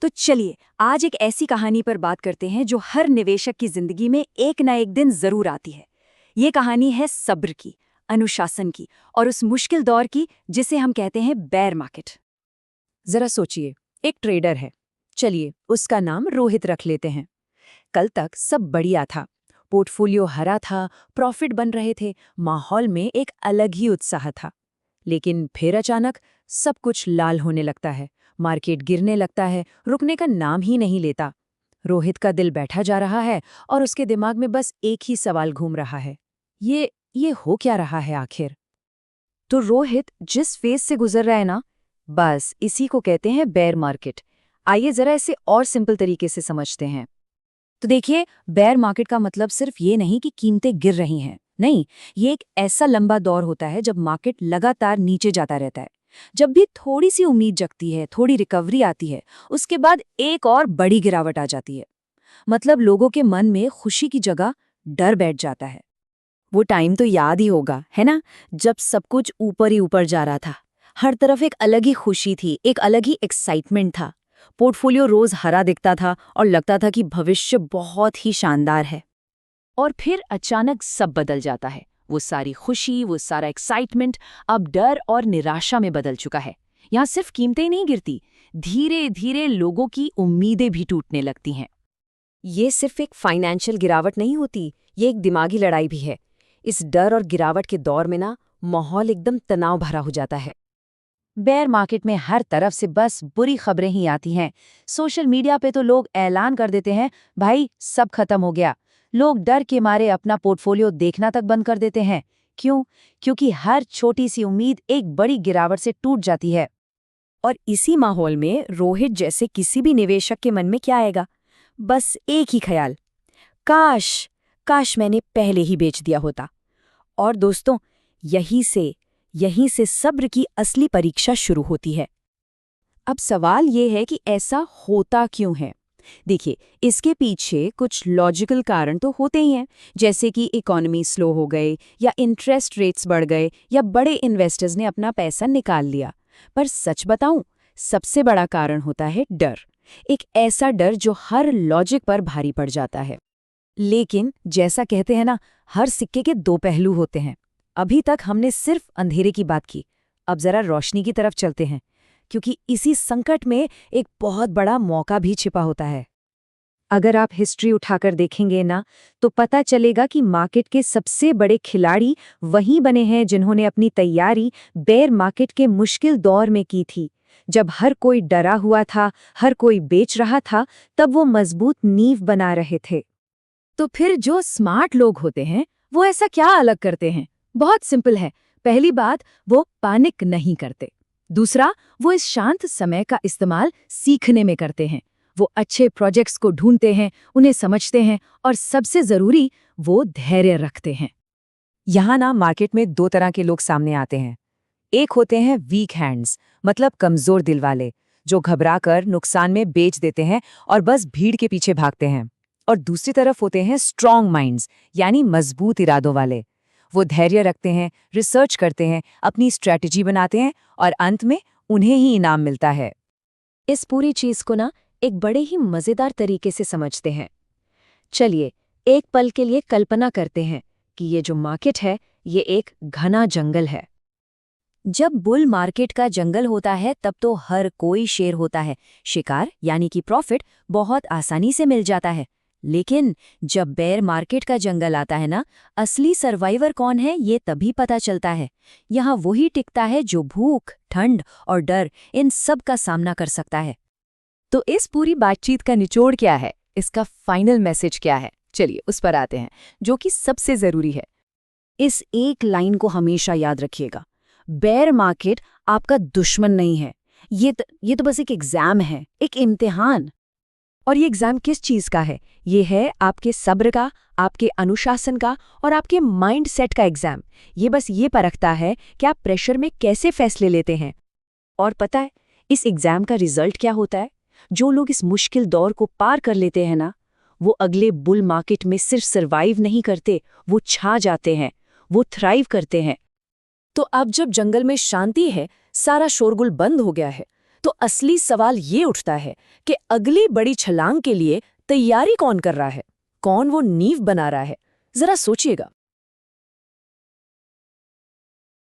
तो चलिए आज एक ऐसी कहानी पर बात करते हैं जो हर निवेशक की जिंदगी में एक ना एक दिन जरूर आती है। ये कहानी है सब्र की, अनुशासन की और उस मुश्किल दौर की जिसे हम कहते हैं बेयर मार्केट। जरा सोचिए, एक ट्रेडर है। चलिए उसका नाम रोहित रख लेते हैं। कल तक सब बढ़िया था, पोर्टफोलियो हरा था, प्रॉफिट बन रहे थे, माहौल में एक अलग ही उत्साह था। लेकिन फिर अचानक सब कुछ लाल होने लगता है, मार्केट गिरने लगता है, रुकने का नाम ही नहीं लेता। रोहित का दिल बैठा जा रहा है और उसके दिमाग में बस एक ही सवाल घूम रहा है, ये हो क्या रहा है आखिर। तो रोहित जिस फेज से गुजर रहा है ना, बस इसी को कहते हैं बेयर मार्केट। आइए जरा इसे और सिंपल तरीके से समझते हैं। तो देखिए, बेयर मार्केट का मतलब सिर्फ ये नहीं कि कीमतें गिर रही हैं, नहीं, ये एक ऐसा लंबा दौर होता है जब मार्केट लगातार नीचे जाता रहता है। जब भी थोड़ी सी उम्मीद जगती है, थोड़ी रिकवरी आती है, उसके बाद एक और बड़ी गिरावट आ जाती है। मतलब लोगों के मन में खुशी की जगह डर बैठ जाता है। वो टाइम तो याद ही होगा, है ना, जब सब कुछ ऊपर ही ऊपर जा रहा था। हर तरफ एक अलग ही खुशी थी, एक अलग ही एक्साइटमेंट था। पोर्टफोलियो रोज हरा दिखता था और लगता था कि भविष्य बहुत ही शानदार है। और फिर अचानक सब बदल जाता है। वो सारी खुशी, वो सारा एक्साइटमेंट अब डर और निराशा में बदल चुका है। यहाँ सिर्फ कीमतें नहीं गिरती, धीरे धीरे लोगों की उम्मीदें भी टूटने लगती हैं। ये सिर्फ एक फाइनेंशियल गिरावट नहीं होती, ये एक दिमागी लड़ाई भी है। इस डर और गिरावट के दौर में ना, माहौल एकदम तनाव भरा हो जाता है। बेयर मार्केट में हर तरफ से बस बुरी खबरें ही आती हैं। सोशल मीडिया पे तो लोग ऐलान कर देते हैं, भाई सब खत्म हो गया। लोग डर के मारे अपना पोर्टफोलियो देखना तक बंद कर देते हैं। क्यों? क्योंकि हर छोटी सी उम्मीद एक बड़ी गिरावट से टूट जाती है। और इसी माहौल में रोहित जैसे किसी भी निवेशक के मन में क्या आएगा? बस एक ही ख्याल, काश काश मैंने पहले ही बेच दिया होता। और दोस्तों, यहीं से सब्र की असली परीक्षा शुरू होती है। अब सवाल ये है कि ऐसा होता क्यों है? देखिए, इसके पीछे कुछ लॉजिकल कारण तो होते ही हैं, जैसे कि इकोनॉमी स्लो हो गई, या इंटरेस्ट रेट्स बढ़ गए, या बड़े इन्वेस्टर्स ने अपना पैसा निकाल लिया। पर सच बताऊं, सबसे बड़ा कारण होता है डर। एक ऐसा डर जो हर लॉजिक पर भारी पड़ जाता है। लेकिन जैसा कहते हैं ना, हर सिक्के के दो पहलू होते हैं। अभी तक हमने सिर्फ अंधेरे की बात की, अब जरा रोशनी की तरफ चलते हैं, क्योंकि इसी संकट में एक बहुत बड़ा मौका भी छिपा होता है। अगर आप हिस्ट्री उठाकर देखेंगे ना, तो पता चलेगा कि मार्केट के सबसे बड़े खिलाड़ी वही बने हैं जिन्होंने अपनी तैयारी बेयर मार्केट के मुश्किल दौर में की थी। जब हर कोई डरा हुआ था, हर कोई बेच रहा था, तब वो मजबूत नींव बना रहे थे। तो फिर जो स्मार्ट लोग होते हैं, वो ऐसा क्या अलग करते हैं? बहुत सिंपल है। पहली बात, वो पैनिक नहीं करते। दूसरा, वो इस शांत समय का इस्तेमाल सीखने में करते हैं। वो अच्छे प्रोजेक्ट्स को ढूंढते हैं, उन्हें समझते हैं, और सबसे जरूरी, वो धैर्य रखते हैं। यहाँ ना मार्केट में दो तरह के लोग सामने आते हैं। एक होते हैं वीक हैंड्स, मतलब कमजोर दिल वाले, जो घबराकर नुकसान में बेच देते हैं और बस भीड़ के पीछे भागते हैं। और दूसरी तरफ होते हैं स्ट्रॉन्ग माइंड्स, यानी मजबूत इरादों वाले। वो धैर्य रखते हैं, रिसर्च करते हैं, अपनी स्ट्रैटेजी बनाते हैं, और अंत में उन्हें ही इनाम मिलता है। इस पूरी चीज को ना एक बड़े ही मजेदार तरीके से समझते हैं। चलिए एक पल के लिए कल्पना करते हैं कि ये जो मार्केट है, ये एक घना जंगल है। जब बुल मार्केट का जंगल होता है, तब तो हर कोई शेर होता है, शिकार यानी कि प्रॉफिट बहुत आसानी से मिल जाता है। लेकिन जब बेयर मार्केट का जंगल आता है ना, असली सर्वाइवर कौन है ये तभी पता चलता है। यहाँ वही टिकता है जो भूख, ठंड और डर, इन सब का सामना कर सकता है। तो इस पूरी बातचीत का निचोड़ क्या है? इसका फाइनल मैसेज क्या है? चलिए उस पर आते हैं, जो कि सबसे जरूरी है। इस एक लाइन को हमेशा याद रखिएगा, बेयर मार्केट आपका दुश्मन नहीं है। ये तो बस एक एग्जाम है, एक इम्तिहान। और ये एग्जाम किस चीज का है? ये है आपके सब्र का, आपके अनुशासन का और आपके माइंड सेट का एग्जाम। ये बस ये परखता है कि आप प्रेशर में कैसे फैसले लेते हैं। और पता है इस एग्जाम का रिजल्ट क्या होता है? जो लोग इस मुश्किल दौर को पार कर लेते हैं ना, वो अगले बुल मार्केट में सिर्फ सर्वाइव नहीं करते, वो छा जाते हैं, वो थ्राइव करते हैं। तो अब जब जंगल में शांति है, सारा शोरगुल बंद हो गया है, तो असली सवाल ये उठता है कि अगली बड़ी छलांग के लिए तैयारी कौन कर रहा है, कौन वो नींव बना रहा है। जरा सोचिएगा।